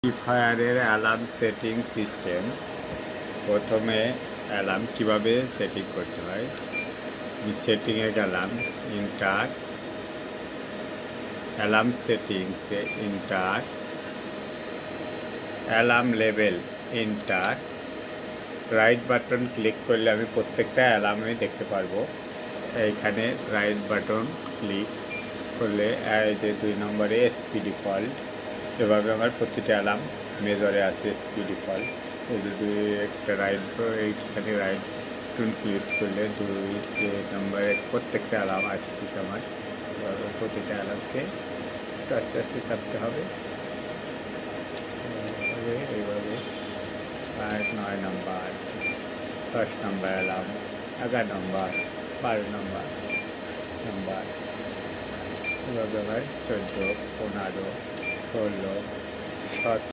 Free ফায়ারের alarm setting system. প্রথমে alarm কিভাবে সেটিং করতে হয়, সেটিংয়ে গেলাম, ইন্টার অ্যালার্ম সেটিংসে inter alarm level inter right button click করলে আমি প্রত্যেকটা অ্যালার্মই দেখতে পারবো। এইখানে রাইট বাটন ক্লিক করলে এই যে 2 নম্বরে এসপি ডিফল্ট, এভাবে আমার প্রতিটা অ্যালার্ম মেজরে আছে এসপি ডিফল্ট। এই যদি একটা এইখানে রাইট বাটন ক্লিক করলে 2 নম্বরে প্রত্যেকটা অ্যালার্ম আসতেছে আমার। এভাবে প্রতিটা অ্যালার্মকে আস্তে আস্তে চাপতে হবে এইভাবে। 9 নম্বর, 10 নম্বর অ্যালার্ম, 11 নম্বর, 12 নম্বর এভাবে আবার 14, 15, 16, 17